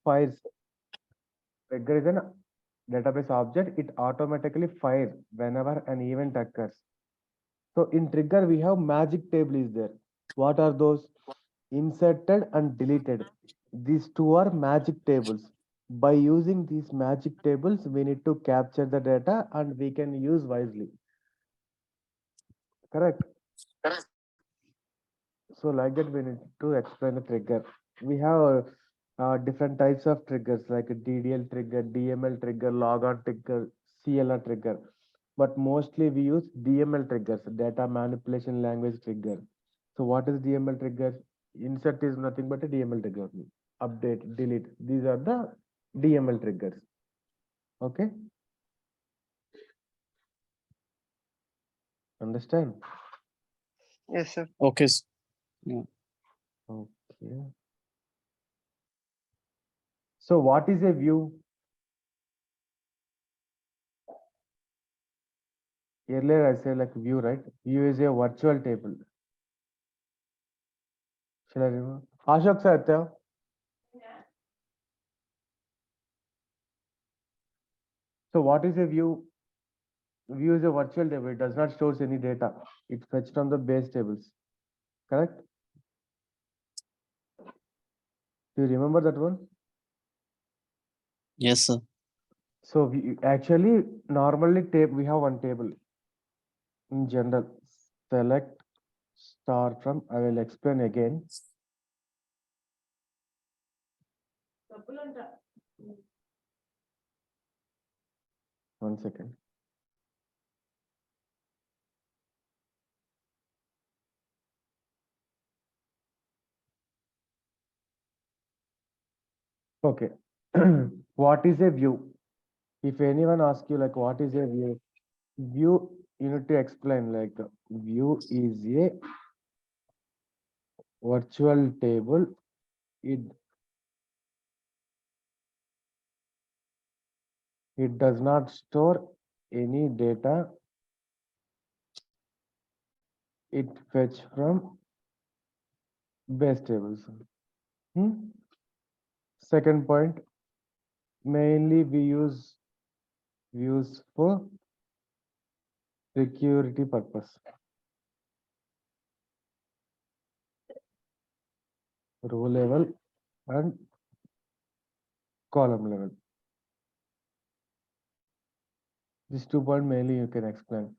fires. Trigger is an database object. It automatically fires whenever an event occurs. So in trigger, we have magic table is there. What are those? Inserted and deleted. These two are magic tables. By using these magic tables, we need to capture the data and we can use wisely. Correct. So like that, we need to explain the trigger. We have different types of triggers like a DDL trigger, DML trigger, logon trigger, CLR trigger. But mostly we use DML triggers, data manipulation language trigger. So what is DML trigger? Insert is nothing but a DML trigger only. Update, delete. These are the DML triggers. Okay, understand? Yes, sir. Okay. Yeah. Okay. So what is a view? Earlier I said like view, right? View is a virtual table. Should I remember? Ashok sir, so what is a view? View is a virtual table. It does not store any data. It's fetched from the base tables. Correct? Do you remember that one? Yes, sir. So we actually normally we have one table in general. Select star from. I will explain again. One second. Okay. What is a view? If anyone asks you like what is a view, view you need to explain like view is a virtual table. It does not store any data. It fetch from base tables. Second point, mainly we use views for security purpose. Row level and column level. These 2 points mainly you can explain.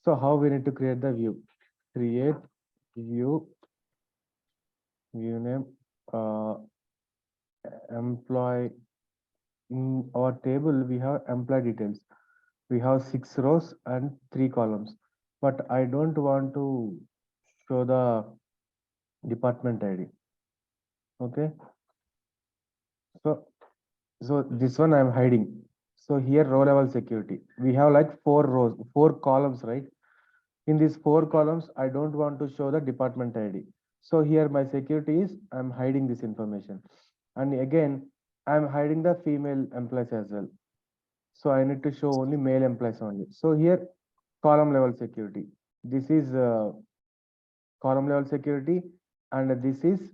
So how we need to create the view? Create view, view name, employee. In our table, we have employee details. We have 6 rows and 3 columns, but I don't want to show the department ID. Okay, so this one I'm hiding. So here row level security, we have like 4 rows, 4 columns, right? In these 4 columns, I don't want to show the department ID. So here my security is I'm hiding this information, and again I'm hiding the female employees as well. So I need to show only male employees only. So here column level security. This is column level security, and this is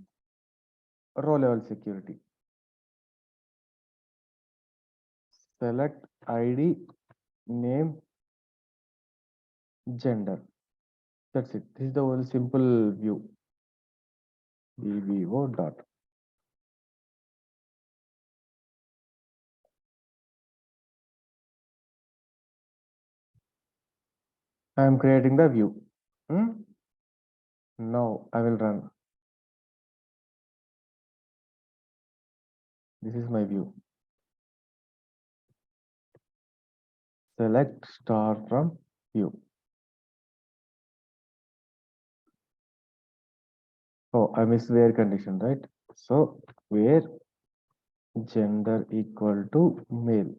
row level security. Select ID, name, gender. That's it. This is the only simple view. VVO dot. I am creating the view. Now I will run. This is my view. Select star from view. Oh, I missed where condition, right? So where gender equal to male.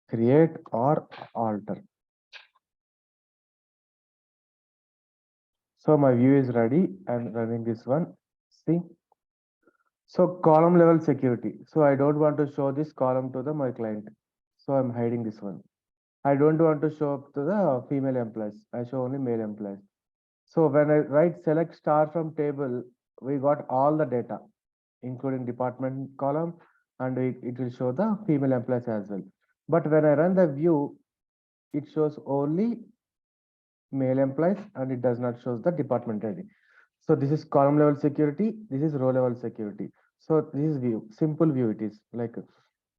Create or alter. So my view is ready. I'm running this one. See. So column level security. So I don't want to show this column to the my client. So I'm hiding this one. I don't want to show up to the female employees. I show only male employees. So when I write select star from table, we got all the data, including department column, and it will show the female employees as well. But when I run the view, it shows only male employees and it does not shows the department ID. So this is column level security, this is row level security. So this is view, simple view it is. Like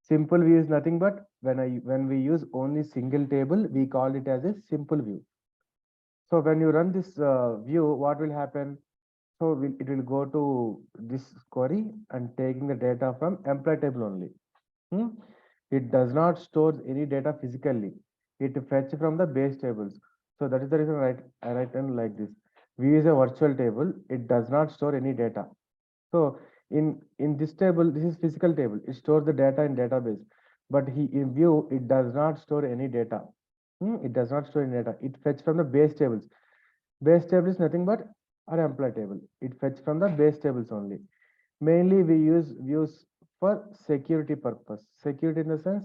simple view is nothing but when we use only single table, we call it as a simple view. So when you run this view, what will happen? So it will go to this query and taking the data from employee table only. Hmm? It does not store any data physically. It fetch from the base tables. So that is the reason I write them like this. View is a virtual table. It does not store any data. So in this table, this is physical table. It stores the data in database. But in view, it does not store any data. It does not store any data. It fetch from the base tables. Base table is nothing but our employee table. It fetch from the base tables only. Mainly we use views for security purpose. Security in the sense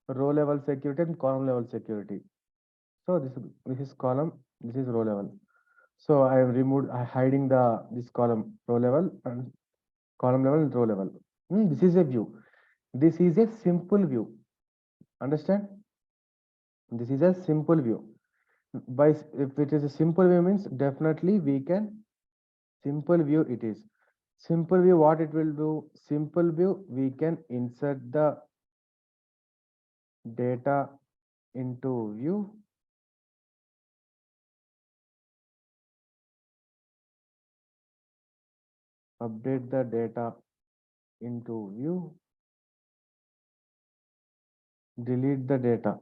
row level security and column level security. So this is column, this is row level. So I have removed hiding the this column row level and column level and row level. This is a view. This is a simple view. Understand? This is a simple view. If it is a simple view means definitely we can simple view it is. Simple view what it will do? Simple view we can insert the data into view, update the data into view, delete the data.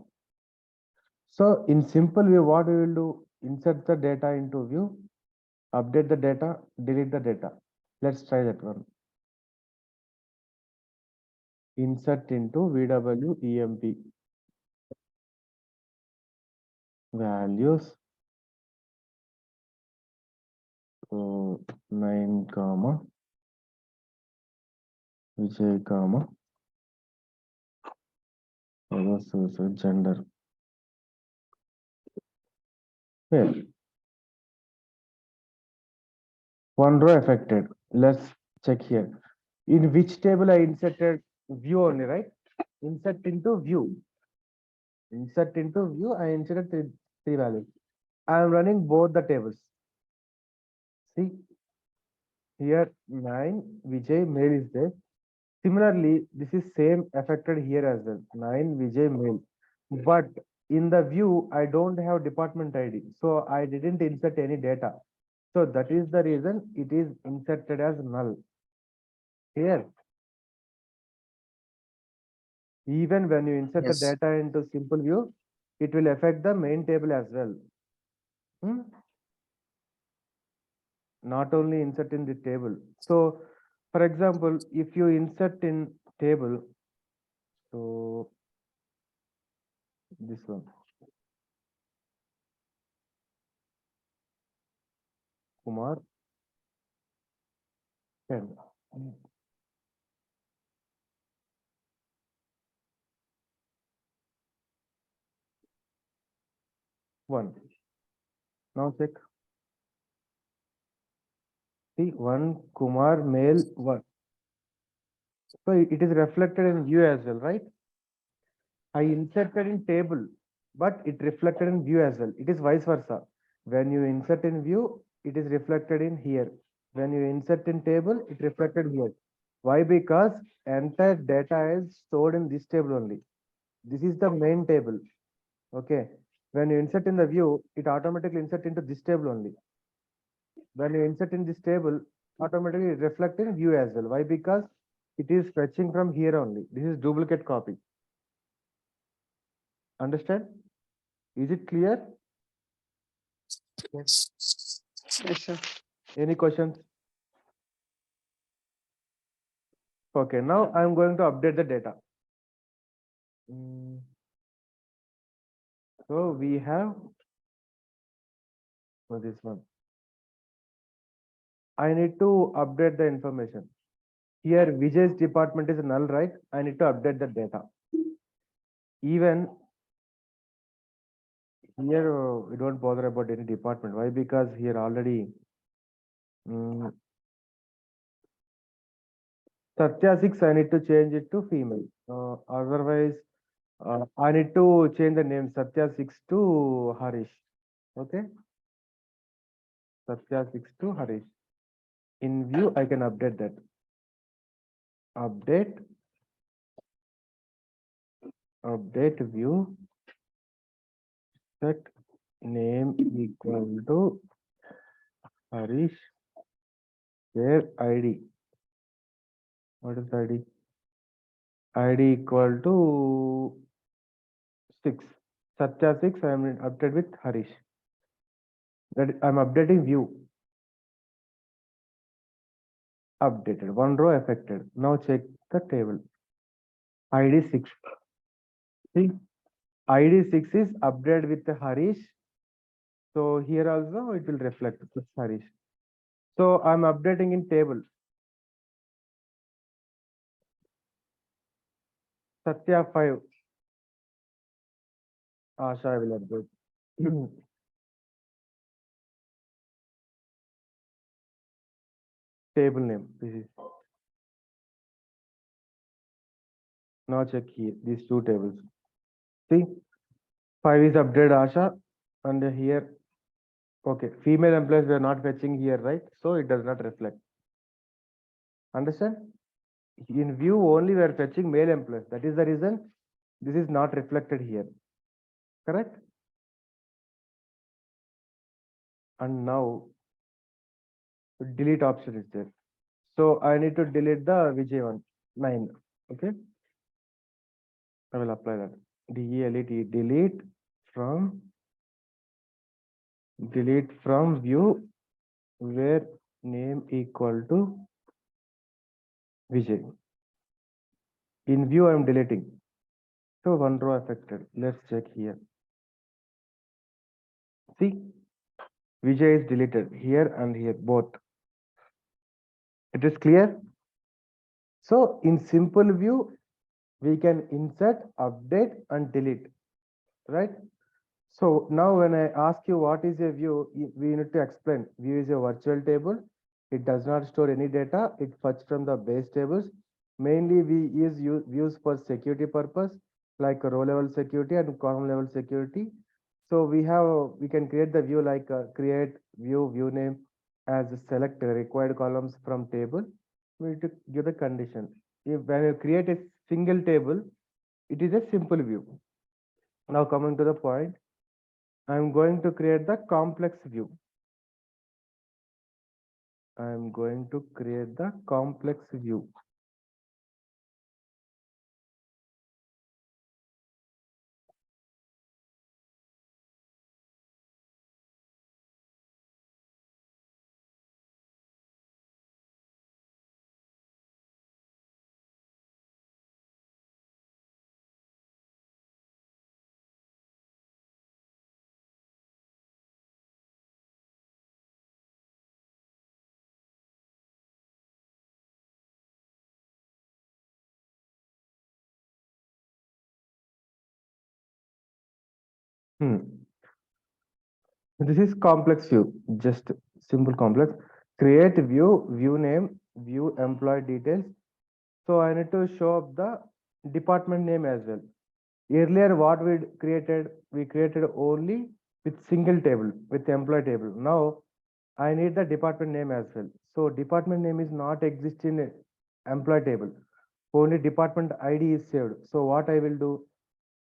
So in simple view, what we will do? Insert the data into view, update the data, delete the data. Let's try that one. Insert into VWEMP values. So 9 comma Vijay comma so gender. Well, one row affected. Let's check here. In which table I inserted view only, right? Insert into view. Insert into view, I inserted three values. I am running both the tables. See here 9 Vijay male is there. Similarly, this is same affected here as well. 9 Vijay male. But in the view, I don't have department ID. So I didn't insert any data. So that is the reason it is inserted as null. Here, even when you insert the Yes. data into simple view, it will affect the main table as well. Hmm? Not only insert in the table. So, for example, if you insert in table, so this one, Kumar 10. 1. Now check. See, 1 Kumar male 1. So it is reflected in view as well, right? I inserted in table, but it reflected in view as well. It is vice versa. When you insert in view, it is reflected in here. When you insert in table, it reflected here. Why? Because entire data is stored in this table only. This is the main table. Okay. When you insert in the view, it automatically insert into this table only. When you insert in this table, automatically it reflect in view as well. Why? Because it is fetching from here only. This is duplicate copy. Understand? Is it clear? Yes. Yes, sir. Any questions? Okay, now I'm going to update the data. Mm, So we have this one. I need to update the information. Here, Vijay's department is null, right? I need to update the data. Even here, we don't bother about any department. Why? Because here already Satya 6, I need to change it to female. Otherwise, I need to change the name Satya 6 to Harish. Okay, Satya 6 to Harish. In view, I can update that. Update, update view, set name equal to Harish, where ID. What is ID? ID equal to 6. Satya 6, I am updated with Harish. That I'm updating view. Updated. One row affected. Now check the table. ID 6. See, ID 6 is updated with Harish. So here also it will reflect with Harish. So I'm updating in table. Satya 5. Asha I will update. Table name. This is now check here. These two tables. See, 5 is updated Asha, and here, okay, female employees we are not fetching here, right? So it does not reflect. Understand? In view only we are fetching male employees. That is the reason this is not reflected here. Correct? And now delete option is there. So I need to delete the Vijay one 9. Okay, I will apply that. DELETE, delete from view where name equal to Vijay. In view I am deleting. So one row affected. Let's check here. See, Vijay is deleted here and here both. It is clear. So in simple view, we can insert, update and delete, right? So now when I ask you what is a view, we need to explain. View is a virtual table. It does not store any data. It fetch from the base tables. Mainly we use views for security purpose, like row level security and column level security. So we can create the view like create view name as select required columns from table. We need to give the condition. If when you create a single table, it is a simple view. Now coming to the point, I'm going to create the complex view. I'm going to create the complex view. This is complex view, just simple complex. Create view name, view employee details. So I need to show up the department name as well. Earlier, what we created only with single table, with employee table. Now I need the department name as well. So department name is not exist in employee table. Only department ID is saved. So what I will do,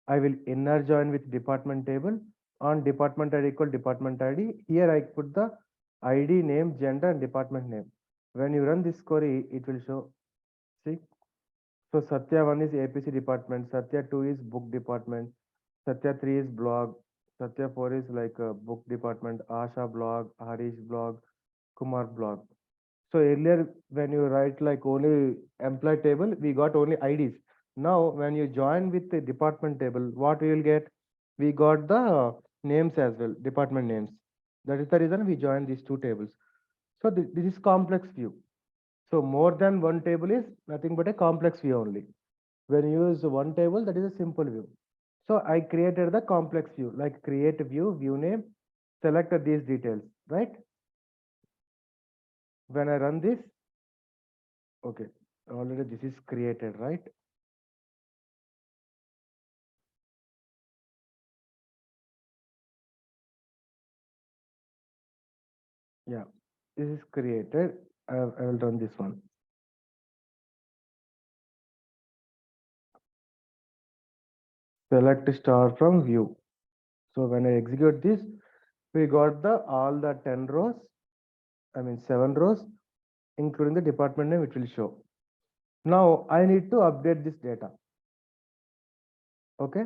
I will inner join with department table on department ID equal department ID. Here I put the ID name, gender, and department name. When you run this query, it will show. See, so Satya 1 is APC department, Satya 2 is book department, Satya 3 is blog, Satya 4 is like a book department, Asha blog, Harish blog, Kumar blog. So earlier when you write like only employee table, we got only IDs. Now when you join with the department table, what we will get? We got the names as well, department names. That is the reason we join these two tables. So this is complex view. So more than one table is nothing but a complex view only. When you use one table, that is a simple view. So I created the complex view, like create view name, select these details, right? When I run this, okay. Already this is created, right? Yeah, this is created. I will run this one. Select star from view. So when I execute this, we got the all the 10 rows, I mean 7 rows, including the department name, it will show. Now I need to update this data. Okay.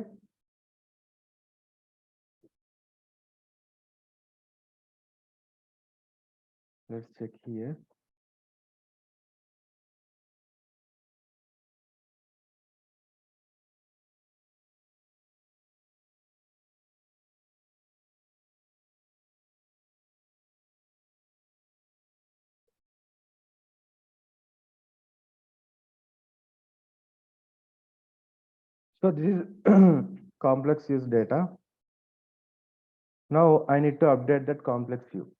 Let's check here. So this is complex use data. Now I need to update that complex view.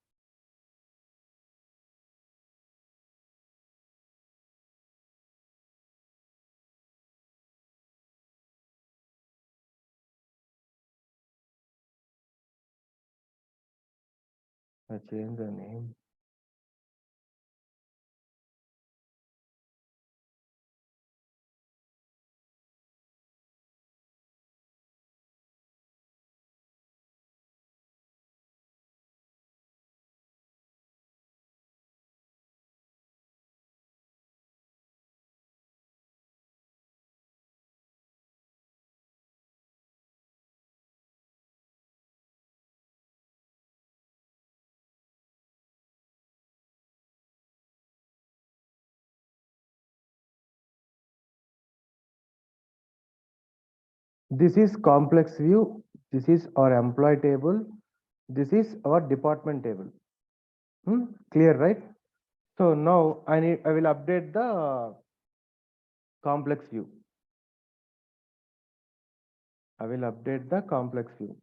I change the name. This is complex view. This is our employee table. This is our department table. Clear, right? So now I will update the complex view. I will update the complex view.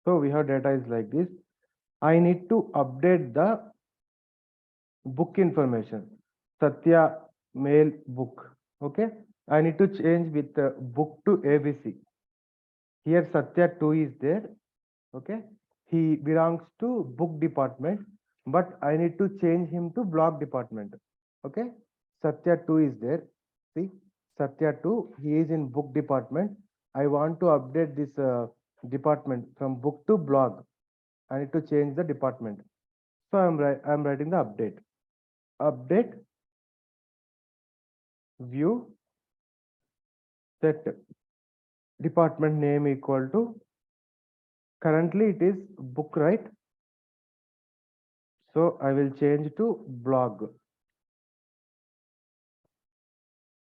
So we have data is like this. I need to update the book information. Satya mail book. Okay. I need to change with book to ABC. Here Satya 2 is there. Okay. He belongs to book department, but I need to change him to blog department. Okay. Satya 2 is there. See, Satya 2, he is in book department. I want to update this department from book to blog. I need to change the department. So I'm writing the update. Update view set department name equal to, currently it is book, right? So I will change to blog,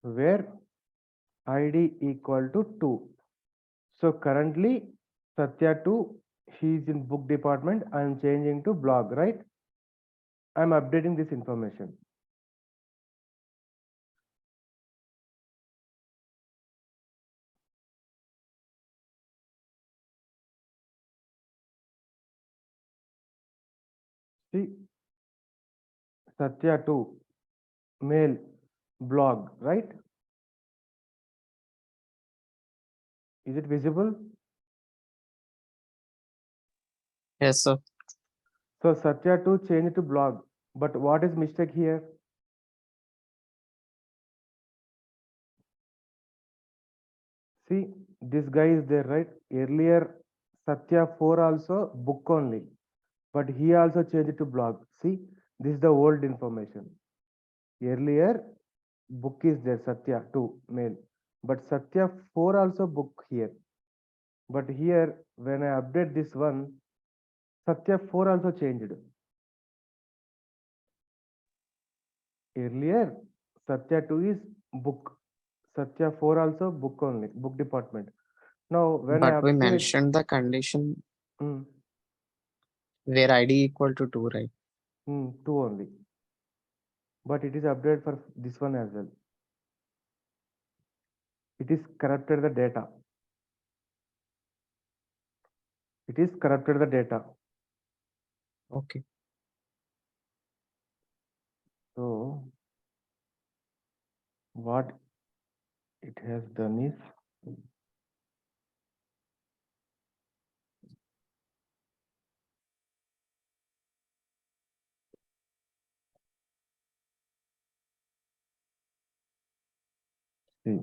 where ID equal to 2. So currently Satya 2, he is in book department. I am changing to blog, right? I am updating this information. See, Satya 2, mail, blog, right? Is it visible? Yes, sir. So Satya 2 change to blog. But what is mistake here? See, this guy is there, right? Earlier Satya 4 also book only, but he also changed to blog. See, this is the old information. Earlier book is there, Satya 2 mail, but Satya 4 also book here. But here when I update this one, Satya 4 also changed. Earlier Satya 2 is book, Satya 4 also book only, book department. Now when I But we update, mentioned the condition mm, where ID equal to 2, right? 2 only. but it is updated for this one as well. It is corrupted the data. It is corrupted the data. Okay. So what it has done is, see,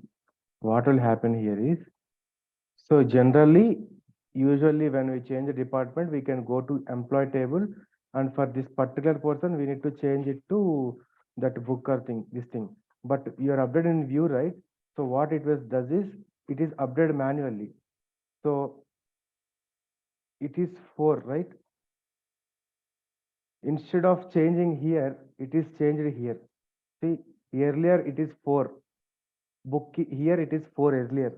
what will happen here is, so generally, usually when we change the department, we can go to employee table, and for this particular person, we need to change it to that booker thing, this thing. But you are updated in view, right? So what it was does is, it is updated manually. So it is 4, right? Instead of changing here, it is changed here. See, earlier it is 4. Here it is 4 earlier.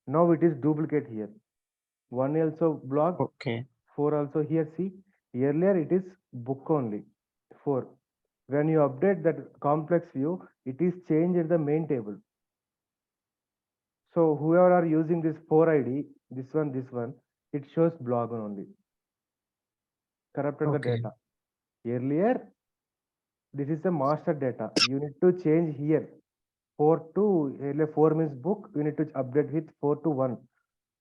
Now it is duplicate here. 1 also block, Okay. 4 also here. See, earlier it is book only. 4. When you update that complex view, it is changed in the main table. So whoever are using this 4 ID, this one, it shows blog only. Corrupted the Okay. data. Earlier, this is the master data. You need to change here. 4 to, earlier 4 means book, you need to update with 4 to 1.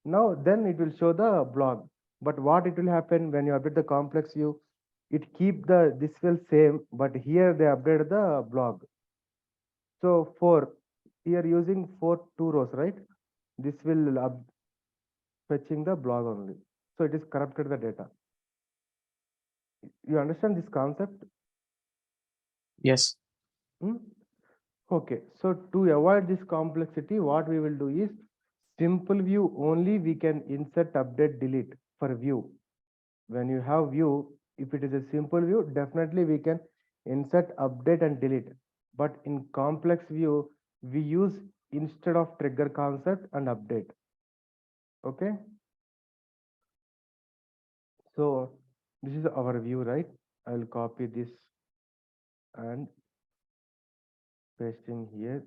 Now then it will show the blog. But what it will happen when you update the complex view, it keep the this will same, but here they update the blog. So 4, here using 4 2 rows, right? This will fetching the blog only. So it is corrupted the data. You understand this concept? Yes. Hmm? Okay, so to avoid this complexity, what we will do is, simple view only we can insert, update, delete for view. When you have view, if it is a simple view, definitely we can insert, update and delete. But in complex view, we use instead of trigger concept and update. Okay, so this is our view, right? I will copy this and paste in here,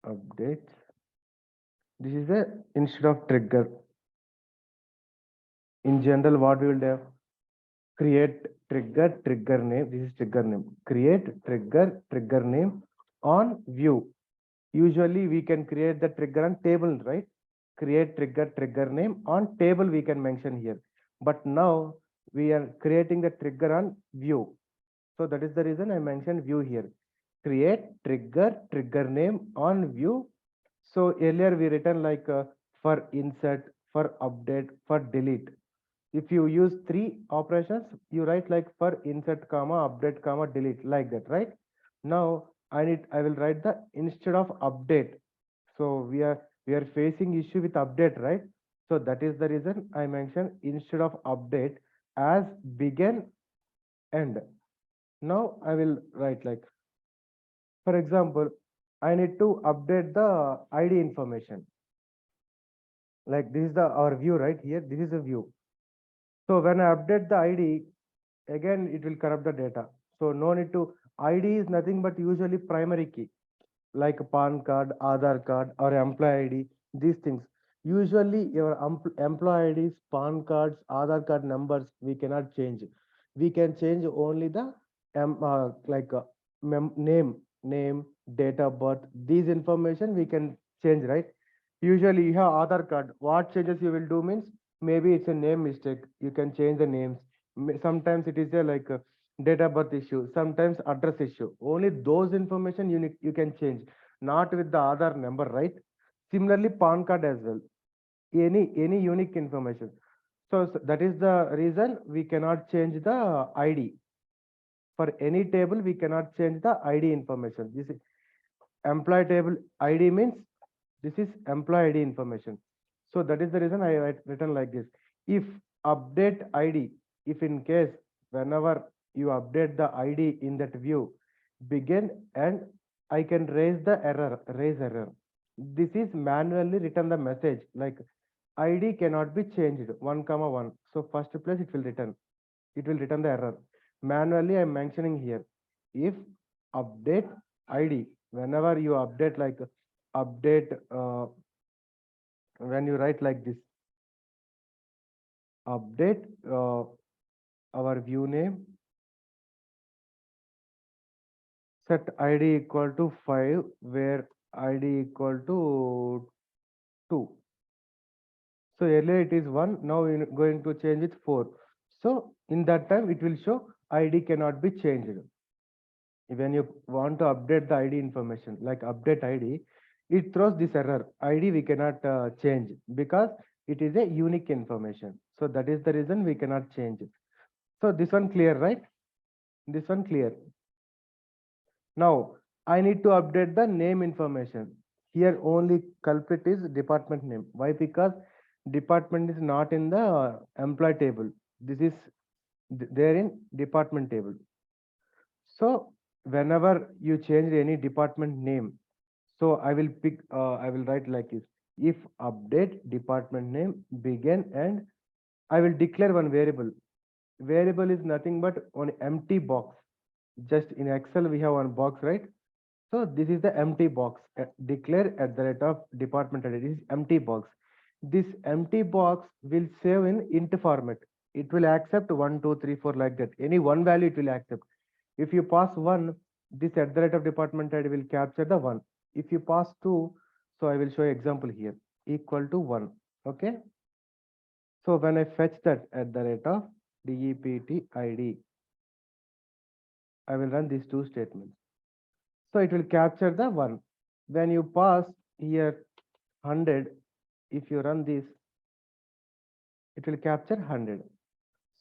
update. This is a instead of trigger. In general, what we will do, create trigger, trigger name. This is trigger name. Create trigger, trigger name on view. Usually we can create the trigger on table, right? Create trigger, trigger name on table we can mention here. But now we are creating the trigger on view. So that is the reason I mentioned view here. Create trigger, trigger name on view. So earlier we written like for insert, for update, for delete. If you use 3 operations, you write like for insert comma, update comma, delete, like that, right? Now I will write the instead of update. So we are facing issue with update, right? So that is the reason I mentioned instead of update as begin end. Now I will write like, for example, I need to update the ID information. Like this is the our view, right? Here this is a view. So when I update the ID, again it will corrupt the data. So no need to, ID is nothing but usually primary key, like PAN card, Aadhaar card, or employee ID, these things. Usually your employee IDs, PAN cards, Aadhaar card numbers, we cannot change. We can change only the like name, date of birth, these information we can change, right? Usually you have Aadhaar card. What changes you will do means, maybe it's a name mistake. You can change the names. Sometimes it is a like a date of birth issue. Sometimes address issue. Only those information you can change, not with the Aadhaar number, right? Similarly, PAN card as well. Any unique information. So that is the reason we cannot change the ID. For any table, we cannot change the ID information. This is employee table ID means this is employee ID information. So that is the reason I written like this. If update ID, if in case whenever you update the ID in that view, begin and I can raise error. This is manually written the message like ID cannot be changed 1 comma 1. So first place it will return the error. Manually I'm mentioning here. if update id, whenever you update like update when you write like this, update our view name, set id equal to 5 where id equal to 2. So earlier it is 1, now we're going to change it 4. So in that time it will show id cannot be changed. When you want to update the id information like update id, it throws this error, id we cannot change because it is a unique information. So that is the reason we cannot change it. So this one clear, right? This one clear. Now I need to update the name information. Here only culprit is department name. Why? Because department is not in the employee table. This is there in department table. So whenever you change any department name, so I will write like this. If update department name begin and I will declare one variable. Variable is nothing but an empty box. Just in Excel we have one box, right? So this is the empty box. Declare at the rate of department ID. This is empty box. This empty box will save in int format. It will accept 1, 2, 3, 4 like that. Any one value it will accept. If you pass 1, this at the rate of department ID will capture the 1. If you pass 2, so I will show you example here, equal to 1. Okay. So when I fetch that at the rate of dept id, I will run these two statements. So it will capture the 1. When you pass here 100, if you run this, it will capture 100.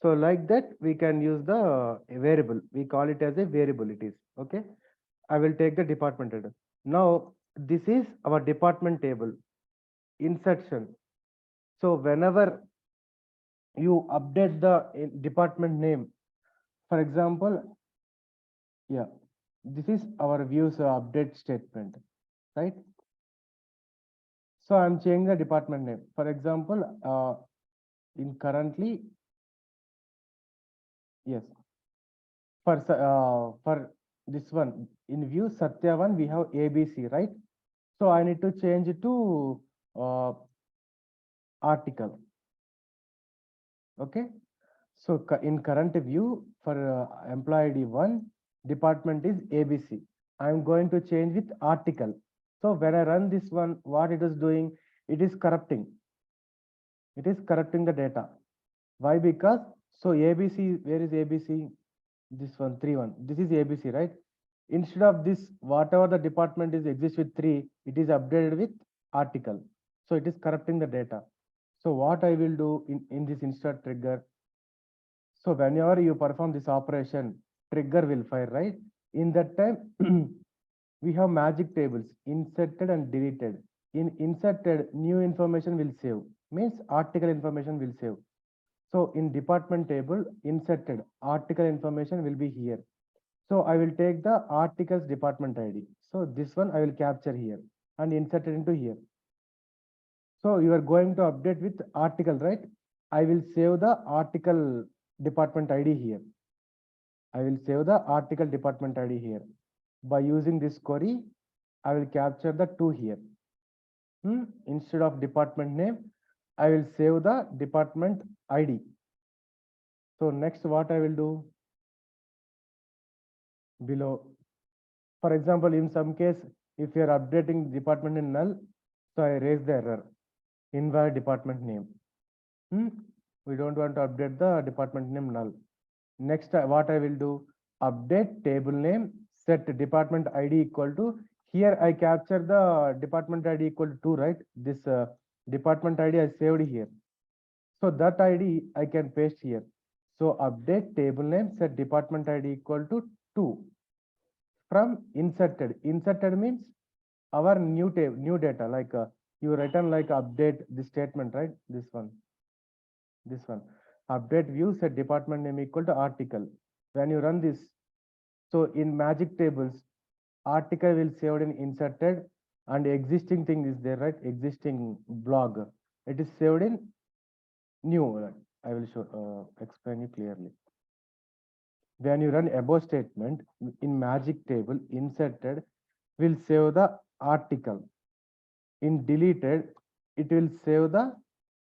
So like that, we can use the variable. We call it as a variable. It is okay. I will take the department header. Now this is our department table insertion. So whenever you update the department name, for example, yeah, this is our views update statement, right? So I'm changing the department name. For example, in currently, yes, for this one in view Satya one we have ABC, right? So I need to change it to article. Okay. So in current view for employee ID one, department is ABC. I'm going to change with article. So when I run this one, what it is doing, it is corrupting. It is corrupting the data. Why? Because so ABC, where is ABC? This one, 3 1. This is ABC, right? Instead of this, whatever the department is exists with 3, it is updated with article. So it is corrupting the data. So what I will do in this insert trigger. So whenever you perform this operation, trigger will fire, right? In that time, we have magic tables, inserted and deleted. In inserted, new information will save. Means article information will save. So in department table, inserted article information will be here. So I will take the articles department ID. So this one I will capture here and insert it into here. So you are going to update with article, right? I will save the article department ID here. I will save the article department ID here. By using this query, I will capture the 2 here. Instead of department name, I will save the department ID. So next what I will do below. For example, in some case, if you are updating department in null, so I raise the error, invalid department name. We don't want to update the department name null. Next, what I will do, update table name, set department ID equal to, here I capture the department ID equal to 2, right? This department ID I saved here. So that ID I can paste here. So update table name, set department ID equal to 2. From inserted. Inserted means our new table, new data, like you written like update this statement, right? This one. Update view set department name equal to article. When you run this, so in magic tables, article will saved in inserted and existing thing is there, right? Existing blog. It is saved in new. I will show explain you clearly. When you run above statement in magic table, inserted will save the article. In deleted, it will save the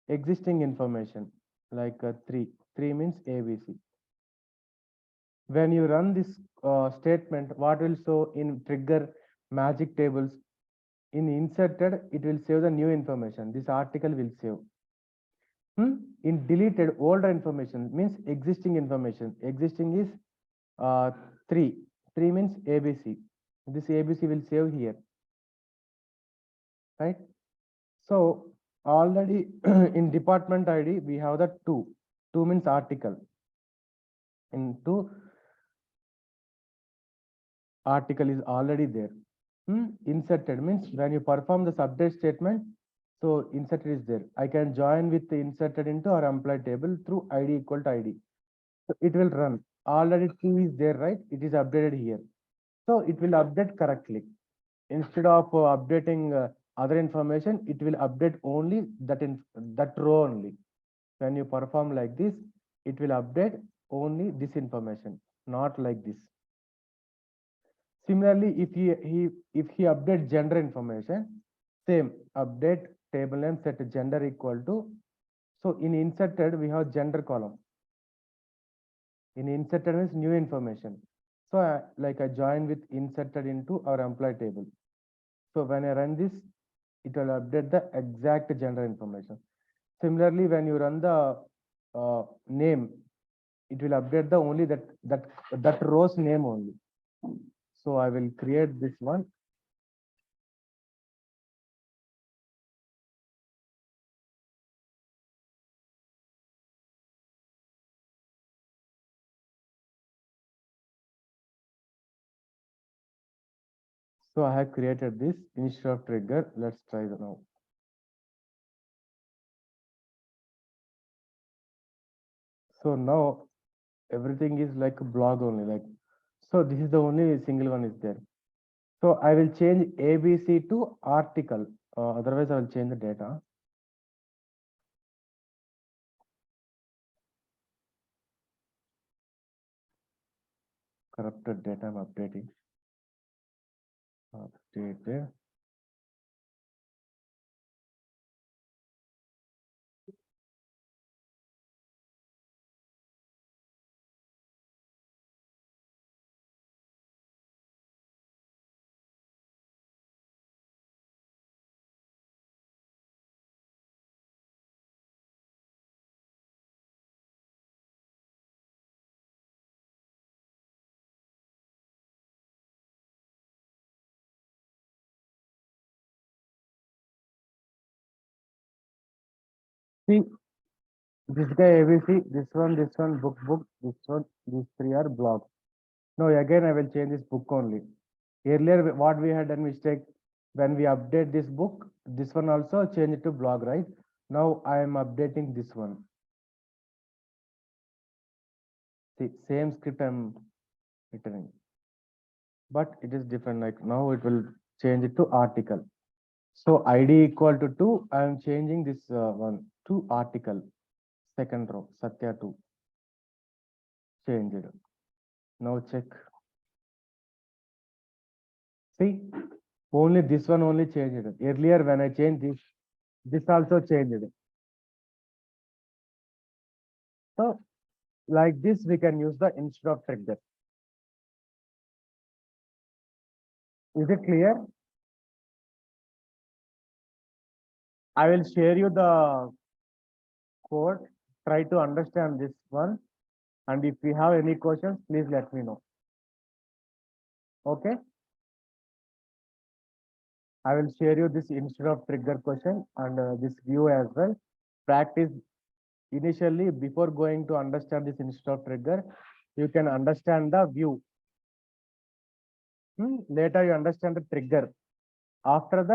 existing information like 3. 3 means ABC. When you run this statement, what will show in trigger magic tables? In inserted, it will save the new information. This article will save. In deleted, older information means existing information. Existing is 3. 3 means ABC. This ABC will save here, right? So already in department ID, we have the 2. 2 means article. In 2, article is already there. Inserted means when you perform the update statement, so inserted is there. I can join with the inserted into our employee table through ID equal to ID. So it will run. Already 2 is there, right? It is updated here. So it will update correctly. Instead of updating other information, it will update only that row only. When you perform like this, it will update only this information, not like this. Similarly, if he update gender information, same update table name set gender equal to. So in inserted we have gender column. In inserted is new information. So like I join with inserted into our employee table. So when I run this, it will update the exact gender information. Similarly, when you run the name, it will update the only that row's name only. So I will create this one. So I have created this instead of trigger. Let's try it now. So now everything is like a blog only. Like, so this is the only single one is there. So I will change ABC to article. Otherwise, I will change the data. Corrupted data I'm updating. Updated. See, this guy ABC, this one, book, this one, these 3 are blogs. Now again, I will change this book only. Earlier, what we had done mistake, when we update this book, this one also change it to blog, right? Now I am updating this one. See, same script I'm returning, but it is different. Like now it will change it to article. So ID equal to 2, I am changing this one to article. Second row, Satya 2. Change it. Now check. See, only this one only changed it. Earlier when I changed this also changed it. So like this, we can use the instead of trigger. Is it clear? I will share you the code. Try to understand this one. And if you have any questions, please let me know. Okay. I will share you this instead of trigger question and this view as well. Practice initially before going to understand this instead of trigger. You can understand the view. Later you understand the trigger. After that,